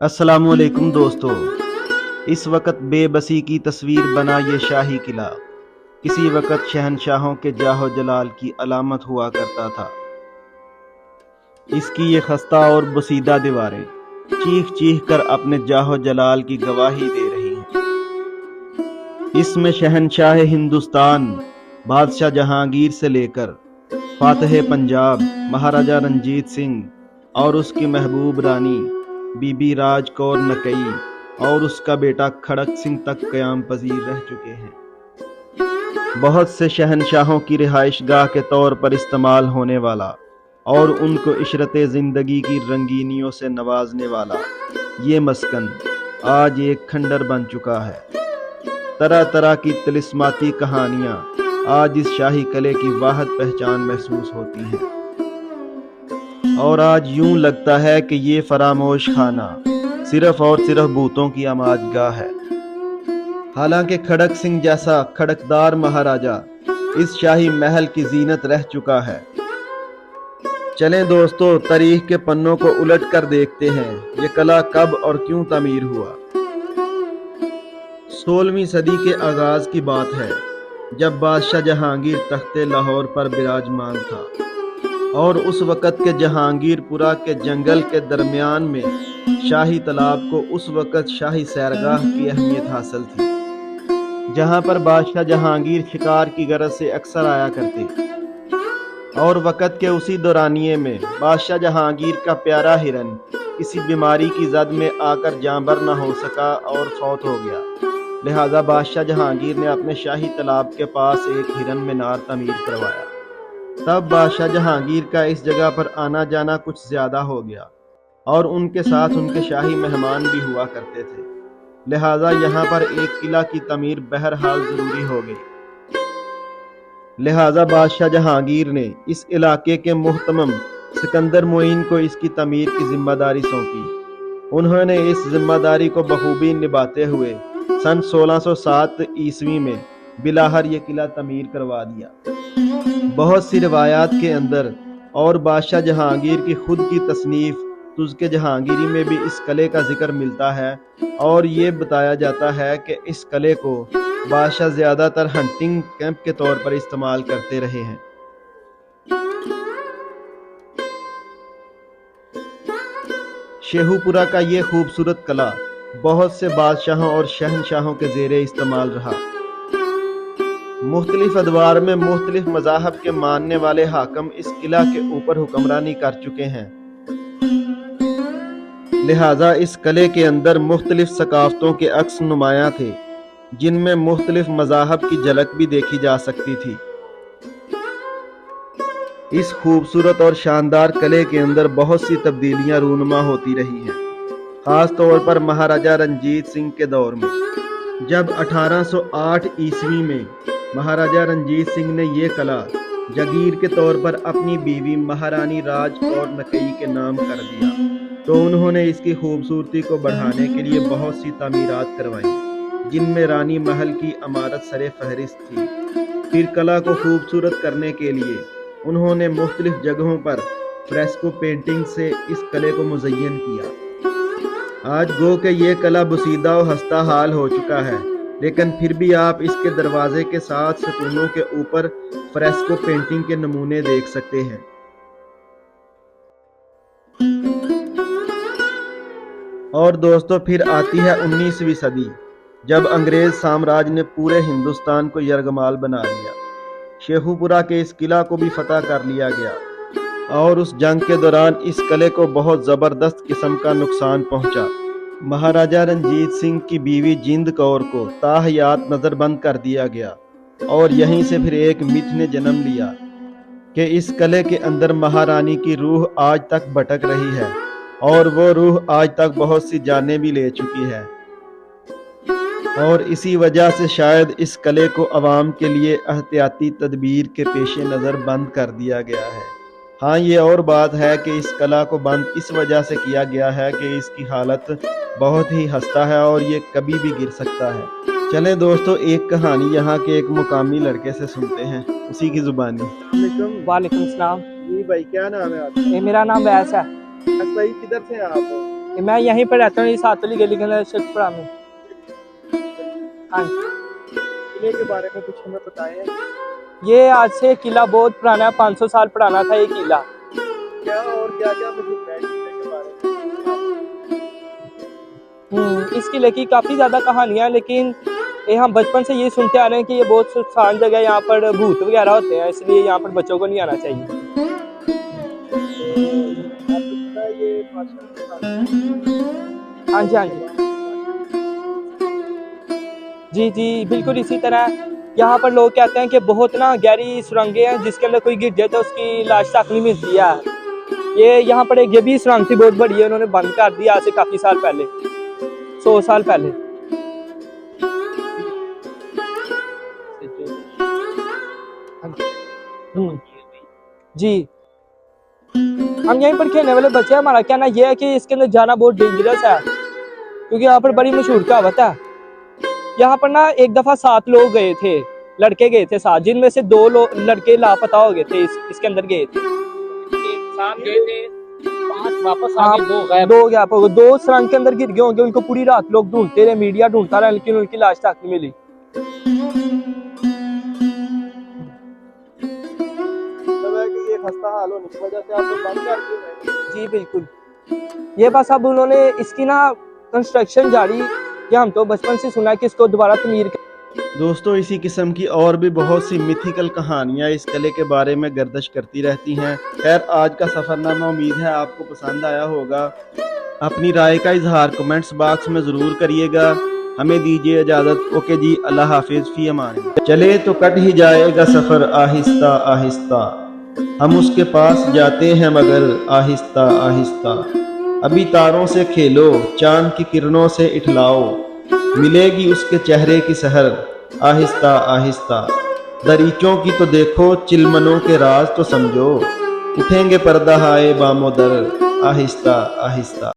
अस्सलामु अलैकुम दोस्तों। इस वक्त बेबसी की तस्वीर बना ये शाही किला किसी वक्त शहनशाहों के जाहो जलाल की अलामत हुआ करता था। इसकी ये खस्ता और बसीदा दीवारें चीख चीख कर अपने जाहो जलाल की गवाही दे रही हैं। इसमें शहनशाह हिंदुस्तान बादशाह जहांगीर से लेकर फातह पंजाब महाराजा रंजीत सिंह और उसकी महबूब रानी बीबी राज कौर नकई और उसका बेटा खड़क सिंह तक क़याम पजीर रह चुके हैं। बहुत से शहनशाहों की रिहाइशगाह के तौर पर इस्तेमाल होने वाला और उनको इशरत ज़िंदगी की रंगीनियों से नवाजने वाला ये मस्कन आज एक खंडर बन चुका है। तरह तरह की तिलिस्माती कहानियाँ आज इस शाही किले की वाहिद पहचान महसूस होती हैं और आज यूं लगता है कि ये फरामोश खाना सिर्फ और सिर्फ भूतों की आमाजगाह है। हालांकि खड़क सिंह जैसा खड़कदार महाराजा इस शाही महल की जीनत रह चुका है। चलें दोस्तों, तारीख के पन्नों को उलट कर देखते हैं ये किला कब और क्यों तामीर हुआ। 16वीं सदी के आगाज की बात है जब बादशाह जहांगीर तख्ते लाहौर पर विराजमान था और उस वक़्त के जहांगीरपुरा के जंगल के दरमियान में शाही तालाब को उस वक़्त शाही सैरगाह की अहमियत हासिल थी, जहां पर बादशाह जहांगीर शिकार की गरज से अक्सर आया करते। और वक़्त के उसी दौरानिए में बादशाह जहांगीर का प्यारा हिरन किसी बीमारी की जद में आकर जांबर न हो सका और फौत हो गया। लिहाजा बादशाह जहांगीर ने अपने शाही तालाब के पास एक हिरन मीनार तमीर करवाया। तब बादशाह जहांगीर का इस जगह पर आना जाना कुछ ज्यादा हो गया और उनके साथ उनके शाही मेहमान भी हुआ करते थे। लिहाजा यहाँ पर एक किला की तमीर बहरहाल जरूरी हो गई। लिहाजा बादशाह जहांगीर ने इस इलाके के मुहतमम सिकंदर मोइन को इसकी तमीर की जिम्मेदारी सौंपी। उन्होंने इस जिम्मेदारी को बखूबी निभाते हुए सन 1607 ईस्वी में बिलाहर ये किला तमीर करवा दिया। बहुत सी रिवायात के अंदर और बादशाह जहांगीर की खुद की तसनीफ तुज़्के जहांगीरी में भी इस किले का जिक्र मिलता है और ये बताया जाता है कि इस किले को बादशाह ज़्यादातर हंटिंग कैंप के तौर पर इस्तेमाल करते रहे हैं। शेखुपुरा का ये खूबसूरत किला बहुत से बादशाहों और शहनशाहों के ज़ेरे इस्तेमाल रहा। मुख्तलिफ अदवार में मुख्तलिफ मज़ाहब के मानने वाले हाकम इस किला के ऊपर हुक्मरानी कर चुके हैं। लिहाजा इस किले के अंदर मुख्तलिफ सकाफ़तों के अक्स नुमायां थे जिनमें मुख्तलिफ मज़ाहब की झलक भी देखी जा सकती थी। इस खूबसूरत और शानदार किले के अंदर बहुत सी तब्दीलियां रूनुमा होती रही हैं, ख़ास तौर पर महाराजा रंजीत सिंह के दौर में, जब 1808 ईस्वी में महाराजा रंजीत सिंह ने ये किला जगीर के तौर पर अपनी बीवी महारानी राज कौर नकई के नाम कर दिया, तो उन्होंने इसकी खूबसूरती को बढ़ाने के लिए बहुत सी तामीरात करवाई जिनमें रानी महल की इमारत सरे फहरिस्त थी। फिर किला को खूबसूरत करने के लिए उन्होंने मुख्तलिफ जगहों पर फ्रेस्को पेंटिंग से इस किले को मुज़य्यन किया। आज गो के ये किला बुसीदा और हस्ता हाल हो चुका है, लेकिन फिर भी आप इसके दरवाजे के साथ सतूनों के ऊपर फ्रेस्को पेंटिंग के नमूने देख सकते हैं। और दोस्तों, फिर आती है 19वीं सदी, जब अंग्रेज साम्राज्य ने पूरे हिंदुस्तान को यरगमाल बना लिया। शेखुपुरा के इस किला को भी फतह कर लिया गया और उस जंग के दौरान इस किले को बहुत ज़बरदस्त किस्म का नुकसान पहुंचा। महाराजा रंजीत सिंह की बीवी जिंद कौर को ताहयात नज़रबंद कर दिया गया और यहीं से फिर एक मिथ ने जन्म लिया कि इस किले के अंदर महारानी की रूह आज तक भटक रही है और वो रूह आज तक बहुत सी जानें भी ले चुकी है और इसी वजह से शायद इस किले को अवाम के लिए एहतियाती तदबीर के पेश नज़र बंद कर दिया गया है। हाँ, ये और बात है कि इस किला को बंद इस वजह से किया गया है कि इसकी हालत बहुत ही हस्ता है और ये कभी भी गिर सकता है। चलें दोस्तों, एक कहानी यहाँ के एक मुकामी लड़के से सुनते हैं, उसी की जुबानी। वालेकुम सलाम जी भाई, क्या नाम है आपका? मेरा नाम वैस है। भाई, किधर से आप? मैं यहीं पर रहता हूँ, ये सातली गली के अंदर शेखपुरा में। हाँ जी। किले के बारे में कुछ हमें बताएं। ये आज से किला बहुत पुराना है, 500 साल पुराना था ये किला। क्या और क्या क्या मशहूर है किले के बारे में? इस किले की काफ़ी ज़्यादा कहानियाँ हैं, लेकिन ये हम बचपन से ये सुनते आ रहे हैं कि ये बहुत सुनसान जगह है, यहाँ पर भूत वगैरह होते हैं, इसलिए यहाँ पर बच्चों को नहीं आना चाहिए। आपको पता है ये हाँ जी, हाँ जी। जी जी, बिल्कुल इसी तरह यहाँ पर लोग कहते हैं कि बहुत ना गहरी सुरंगें हैं, जिसके अंदर कोई गिर जाए तो उसकी लाश तक नहीं मिलती है। ये यहाँ पर एक ये भी सुरंग थी, बहुत बड़ी है, उन्होंने बंद कर दी आज से काफ़ी साल पहले, 100 साल पहले। जी, हम यहीं पर खेलने वाले बच्चे हैं, हमारा कहना यह है कि इसके अंदर जाना बहुत डेंजरस है, क्योंकि यहाँ पर बड़ी मशहूर कहावत है। यहाँ पर ना एक दफ़ा 7 लोग गए थे, लड़के गए थे 7, जिनमें से 2 लड़के लापता हो गए थे, इसके अंदर गए थे। 7 गए थे, 5 वापस आ हाँ, गए, 2 गायब। 2 गैप हो गए, 2 सुरंग के अंदर गिर गए होंगे, उनको पूरी रात लोग ढूंढते रहे, मीडिया ढूंढता रहा, लेकिन उनकी लाश तक नहीं मिली। ये खस्ता हाल होने की वजह से आप लोग बंद कर दिए हैं। जी बिल्कुल, ये बस अब उन्होंने इसकी ना कंस्ट्रक्शन जारी, या हम तो बचपन से सुना है कि इसको दोबारा तमीर। दोस्तों, इसी किस्म की और भी बहुत सी मिथिकल कहानियां इस किले के बारे में गर्दिश करती रहती हैं। खैर, आज का सफरनामा उम्मीद है आपको पसंद आया होगा। अपनी राय का इजहार कमेंट्स बॉक्स में जरूर करिएगा। हमें दीजिए इजाजत। ओके जी, अल्लाह हाफिज, फी अमान। चले तो कट ही जाएगा सफर आहिस्ता आहिस्ता, हम उसके पास जाते हैं मगर आहिस्ता आहिस्ता। अभी तारों से खेलो, चांद की किरणों से इठलाओ, मिलेगी उसके चेहरे की सहर आहिस्ता आहिस्ता। दरीचों की तो देखो, चिलमनों के राज तो समझो, उठेंगे पर्दा हाय बामोदर आहिस्ता आहिस्ता।